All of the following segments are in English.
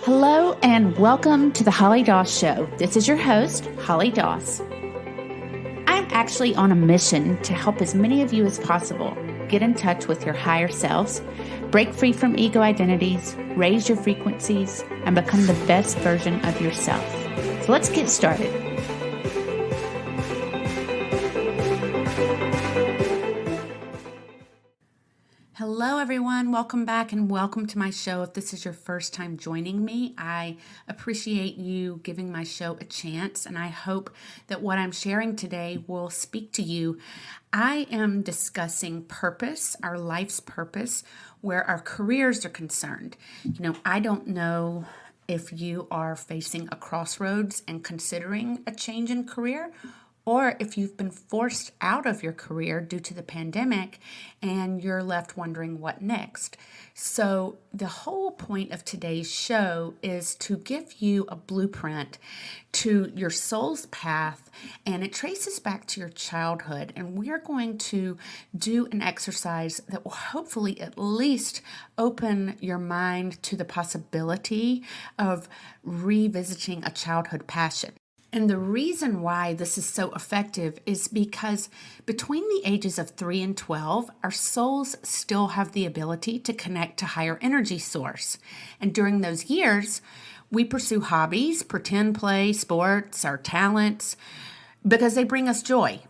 Hello and welcome to the Holly Doss Show. This is your host, Holly Doss. I'm actually on a mission to help as many of you as possible get in touch with your higher selves, break free from ego identities, raise your frequencies, and become the best version of yourself. So let's get started. Hello, everyone. Welcome back and welcome to my show. If this is your first time joining me, I appreciate you giving my show a chance, and I hope that what I'm sharing today will speak to you. I am discussing purpose, our life's purpose, where our careers are concerned. I don't know if you are facing a crossroads and considering a change in career, or if you've been forced out of your career due to the pandemic and you're left wondering what next. So the whole point of today's show is to give you a blueprint to your soul's path, and it traces back to your childhood. And we're going to do an exercise that will hopefully at least open your mind to the possibility of revisiting a childhood passion. And the reason why this is so effective is because between the ages of 3 and 12, our souls still have the ability to connect to higher energy source. And during those years, we pursue hobbies, pretend play, sports, our talents, because they bring us joy.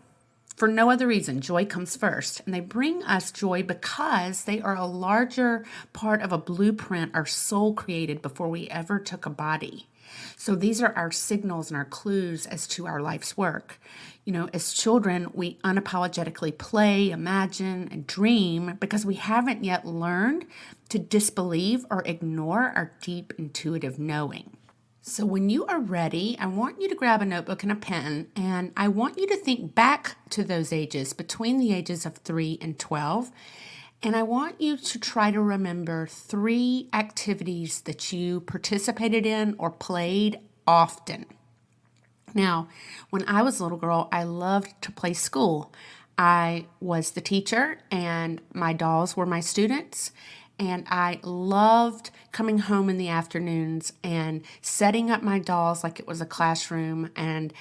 For no other reason, joy comes first. And they bring us joy because they are a larger part of a blueprint our soul created before we ever took a body. So these are our signals and our clues as to our life's work. As children, we unapologetically play, imagine, and dream because we haven't yet learned to disbelieve or ignore our deep intuitive knowing. So when you are ready, I want you to grab a notebook and a pen, and I want you to think back to those ages, between the ages of 3 and 12. And I want you to try to remember 3 activities that you participated in or played often. Now, when I was a little girl, I loved to play school. I was the teacher and my dolls were my students. And I loved coming home in the afternoons and setting up my dolls like it was a classroom and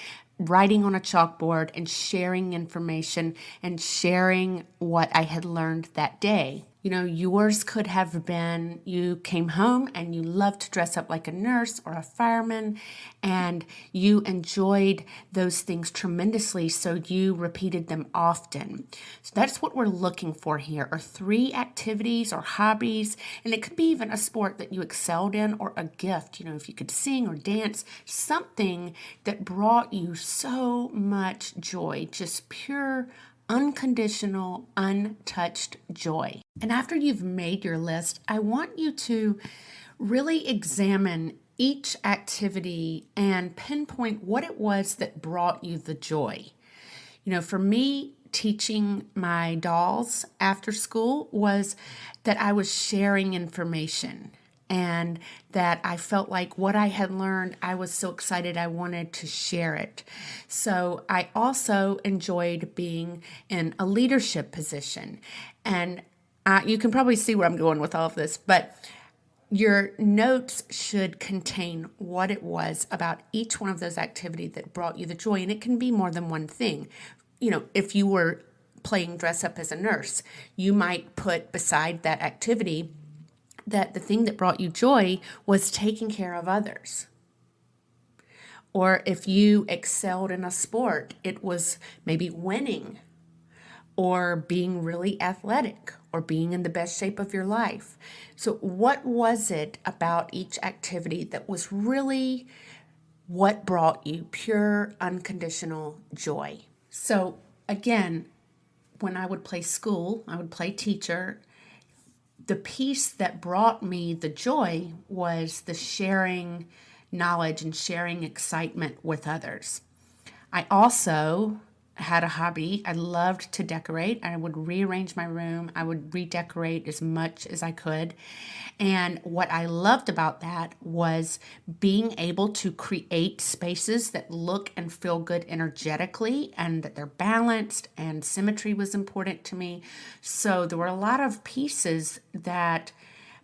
writing on a chalkboard and sharing information and sharing what I had learned that day. Yours could have been you came home and you loved to dress up like a nurse or a fireman, and you enjoyed those things tremendously, so you repeated them often. So that's what we're looking for here, are 3 activities or hobbies, and it could be even a sport that you excelled in or a gift, if you could sing or dance, something that brought you so much joy, just pure unconditional, untouched joy. And after you've made your list, I want you to really examine each activity and pinpoint what it was that brought you the joy. For me, teaching my dolls after school was that I was sharing information, and that I felt like what I had learned, I was so excited I wanted to share it. So I also enjoyed being in a leadership position. And you can probably see where I'm going with all of this, but your notes should contain what it was about each one of those activities that brought you the joy. And it can be more than one thing. If you were playing dress up as a nurse, you might put beside that activity that the thing that brought you joy was taking care of others. Or if you excelled in a sport, it was maybe winning or being really athletic or being in the best shape of your life. So what was it about each activity that was really what brought you pure, unconditional joy? So again, when I would play school, I would play teacher. The piece that brought me the joy was the sharing knowledge and sharing excitement with others. I also had a hobby. I loved to decorate. I would rearrange my room. I would redecorate as much as I could. And what I loved about that was being able to create spaces that look and feel good energetically and that they're balanced, and symmetry was important to me. So there were a lot of pieces that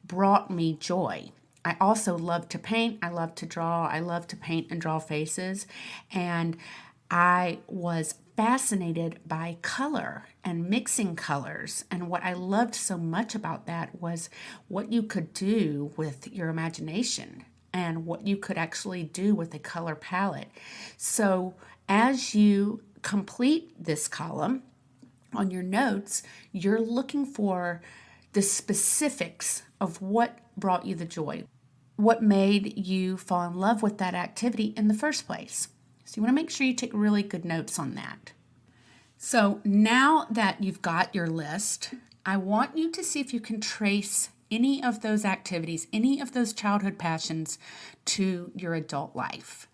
brought me joy. I also love to paint. I love to draw. I love to paint and draw faces. And I was fascinated by color and mixing colors. And what I loved so much about that was what you could do with your imagination and what you could actually do with a color palette. So as you complete this column on your notes, you're looking for the specifics of what brought you the joy, what made you fall in love with that activity in the first place. So you want to make sure you take really good notes on that. So now that you've got your list, I want you to see if you can trace any of those activities, any of those childhood passions to your adult life.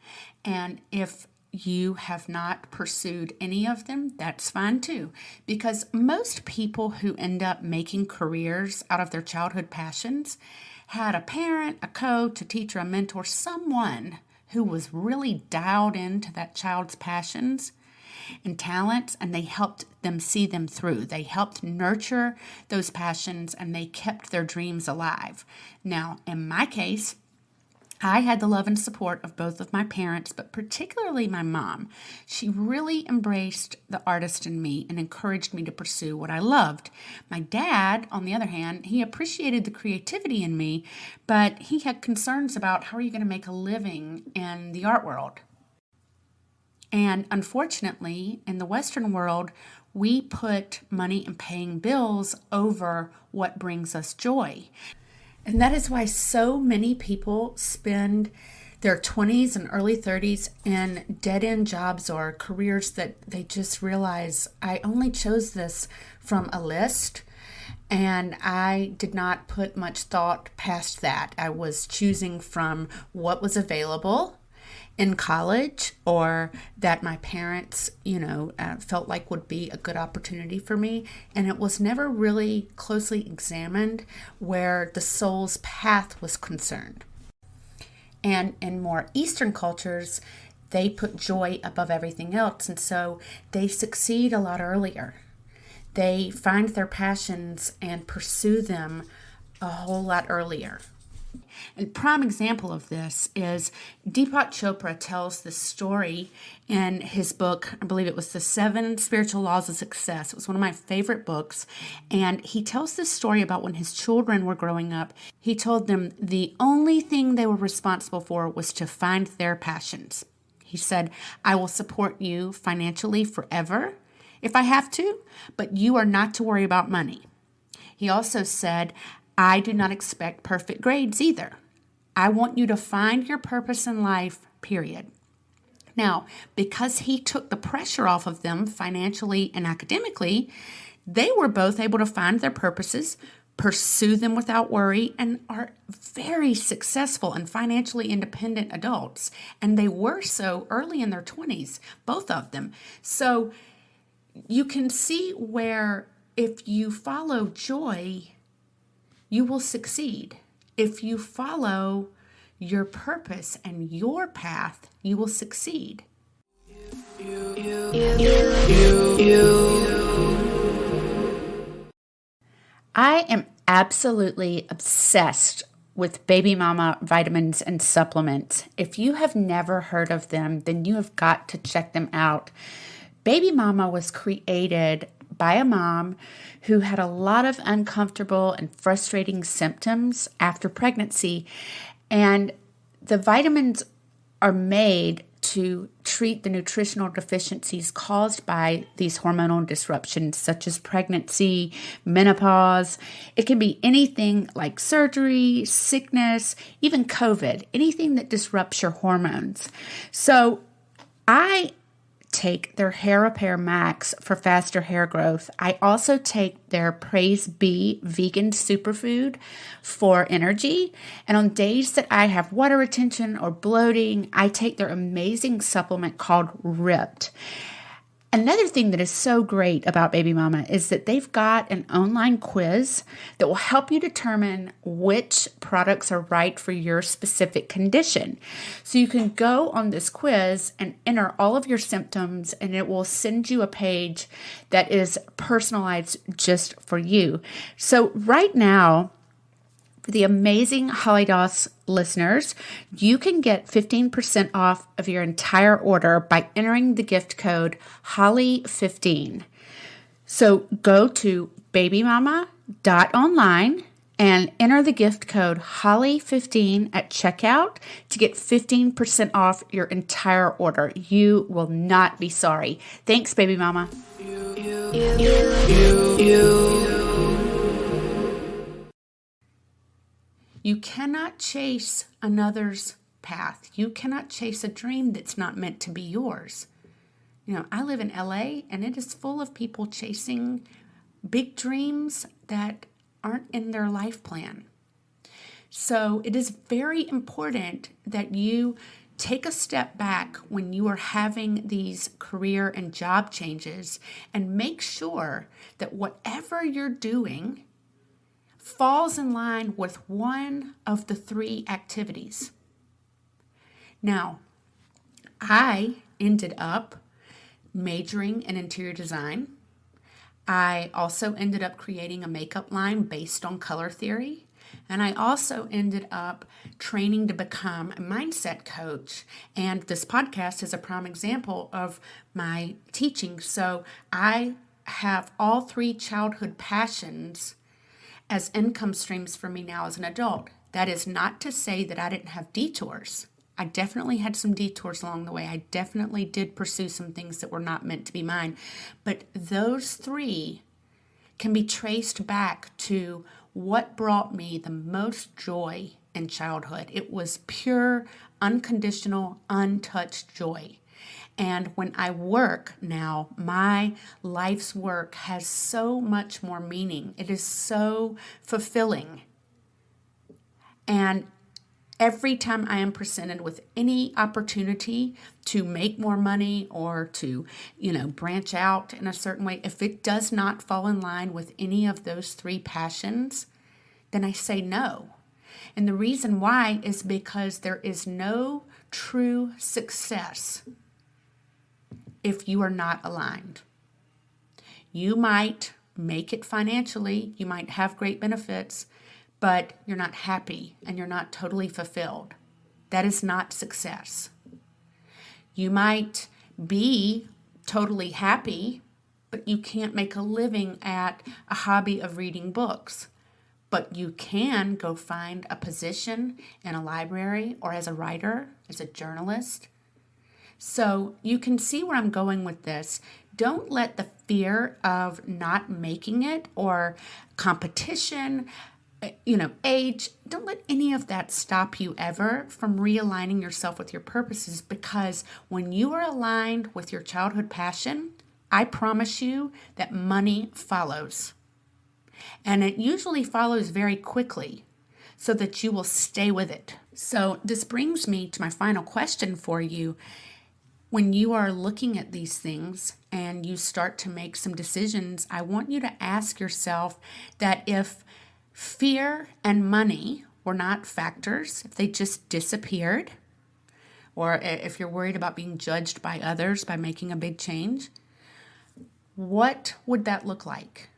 And if you have not pursued any of them, that's fine too. Because most people who end up making careers out of their childhood passions had a parent, a coach, a teacher, a mentor, someone who was really dialed into that child's passions and talents, and they helped them see them through. They helped nurture those passions, and they kept their dreams alive. Now, in my case, I had the love and support of both of my parents, but particularly my mom. She really embraced the artist in me and encouraged me to pursue what I loved. My dad, on the other hand, he appreciated the creativity in me, but he had concerns about how are you going to make a living in the art world. And unfortunately, in the Western world, we put money and paying bills over what brings us joy. And that is why so many people spend their 20s and early 30s in dead-end jobs or careers that they just realize, I only chose this from a list, and I did not put much thought past that. I was choosing from what was available in college or that my parents, felt like would be a good opportunity for me. And it was never really closely examined where the soul's path was concerned. And in more Eastern cultures, they put joy above everything else. And so they succeed a lot earlier. They find their passions and pursue them a whole lot earlier. A prime example of this is Deepak Chopra tells this story in his book. I believe it was The 7 Spiritual Laws of Success. It was one of my favorite books. And he tells this story about when his children were growing up. He told them the only thing they were responsible for was to find their passions. He said, I will support you financially forever if I have to, but you are not to worry about money. He also said, I do not expect perfect grades either. I want you to find your purpose in life, period. Now, because he took the pressure off of them financially and academically, they were both able to find their purposes, pursue them without worry, and are very successful and financially independent adults. And they were so early in their 20s, both of them. So you can see where if you follow joy, you will succeed. If you follow your purpose and your path, you will succeed. I am absolutely obsessed with Baby Mama vitamins and supplements. If you have never heard of them, then you have got to check them out. Baby Mama was created by a mom who had a lot of uncomfortable and frustrating symptoms after pregnancy. And the vitamins are made to treat the nutritional deficiencies caused by these hormonal disruptions, such as pregnancy, menopause. It can be anything like surgery, sickness, even COVID, anything that disrupts your hormones. So I take their Hair Repair Max for faster hair growth. I also take their Praise Bee vegan superfood for energy. And on days that I have water retention or bloating, I take their amazing supplement called Ripped. Another thing that is so great about Baby Mama is that they've got an online quiz that will help you determine which products are right for your specific condition. So you can go on this quiz and enter all of your symptoms, and it will send you a page that is personalized just for you. So right now, for the amazing Holly Doss listeners, you can get 15% off of your entire order by entering the gift code Holly15. So go to babymama.online and enter the gift code Holly15 at checkout to get 15% off your entire order. You will not be sorry. Thanks, Baby Mama. You cannot chase another's path. You cannot chase a dream that's not meant to be yours. I live in LA, and it is full of people chasing big dreams that aren't in their life plan. So it is very important that you take a step back when you are having these career and job changes and make sure that whatever you're doing falls in line with one of the three activities. Now, I ended up majoring in interior design. I also ended up creating a makeup line based on color theory. And I also ended up training to become a mindset coach. And this podcast is a prime example of my teaching. So I have all three childhood passions as income streams for me now as an adult. That is not to say that I didn't have detours. I definitely had some detours along the way. I definitely did pursue some things that were not meant to be mine. But those three can be traced back to what brought me the most joy in childhood. It was pure, unconditional, untouched joy. And when I work now, my life's work has so much more meaning. It is so fulfilling. And every time I am presented with any opportunity to make more money or to, branch out in a certain way, if it does not fall in line with any of those three passions, then I say no. And the reason why is because there is no true success if you are not aligned. You might make it financially, you might have great benefits, but you're not happy and you're not totally fulfilled. That is not success. You might be totally happy, but you can't make a living at a hobby of reading books. But you can go find a position in a library or as a writer, as a journalist. So you can see where I'm going with this. Don't let the fear of not making it or competition, age, don't let any of that stop you ever from realigning yourself with your purposes, because when you are aligned with your childhood passion, I promise you that money follows. And it usually follows very quickly so that you will stay with it. So this brings me to my final question for you. When you are looking at these things and you start to make some decisions, I want you to ask yourself that if fear and money were not factors, if they just disappeared, or if you're worried about being judged by others by making a big change, what would that look like?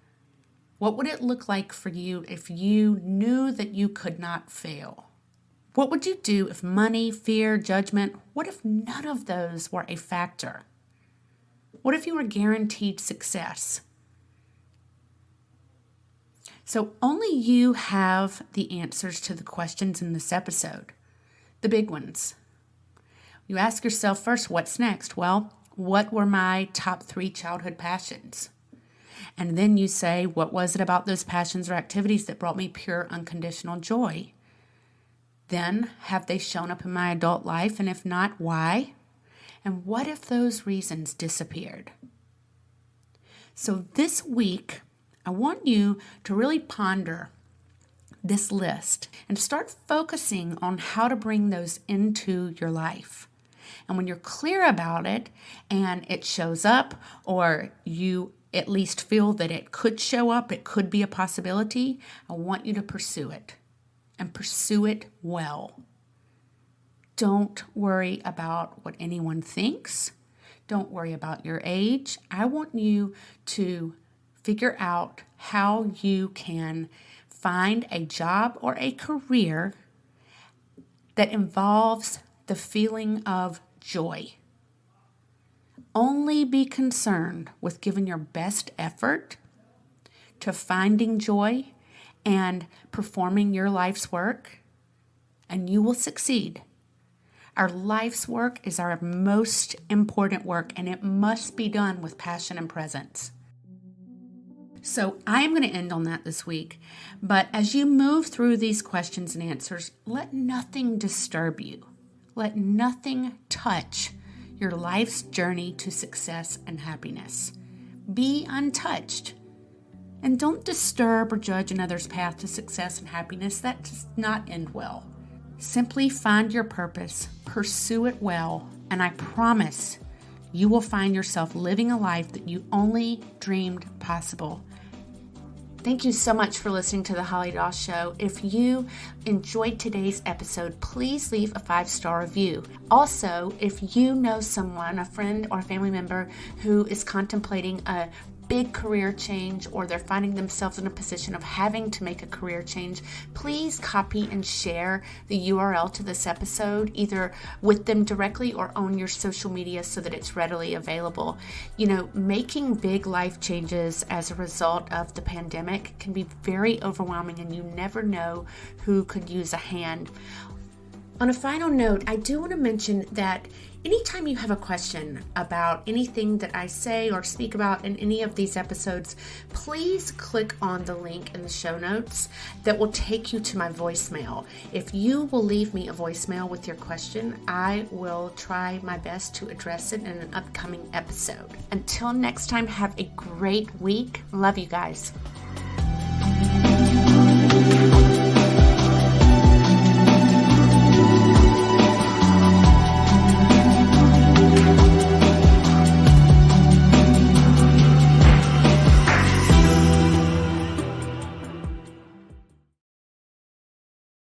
What would it look like for you if you knew that you could not fail? What would you do if money, fear, judgment, what if none of those were a factor? What if you were guaranteed success? So only you have the answers to the questions in this episode, the big ones. You ask yourself first, what's next? Well, what were my top 3 childhood passions? And then you say, what was it about those passions or activities that brought me pure, unconditional joy? Then, have they shown up in my adult life? And if not, why? And what if those reasons disappeared? So this week, I want you to really ponder this list and start focusing on how to bring those into your life. And when you're clear about it and it shows up, or you at least feel that it could show up, it could be a possibility, I want you to pursue it and pursue it well. Don't worry about what anyone thinks. Don't worry about your age. I want you to figure out how you can find a job or a career that involves the feeling of joy. Only be concerned with giving your best effort to finding joy and performing your life's work, and you will succeed. Our life's work is our most important work, and it must be done with passion and presence. So I am going to end on that this week. But as you move through these questions and answers, let nothing disturb you. Let nothing touch your life's journey to success and happiness. Be untouched. And don't disturb or judge another's path to success and happiness. That does not end well. Simply find your purpose, pursue it well, and I promise you will find yourself living a life that you only dreamed possible. Thank you so much for listening to The Holly Doss Show. If you enjoyed today's episode, please leave a 5-star review. Also, if you know someone, a friend or family member who is contemplating a big career change, or they're finding themselves in a position of having to make a career change, please copy and share the URL to this episode, either with them directly or on your social media so that it's readily available. You know, making big life changes as a result of the pandemic can be very overwhelming, and you never know who could use a hand. On a final note, I do want to mention that anytime you have a question about anything that I say or speak about in any of these episodes, please click on the link in the show notes that will take you to my voicemail. If you will leave me a voicemail with your question, I will try my best to address it in an upcoming episode. Until next time, have a great week. Love you guys.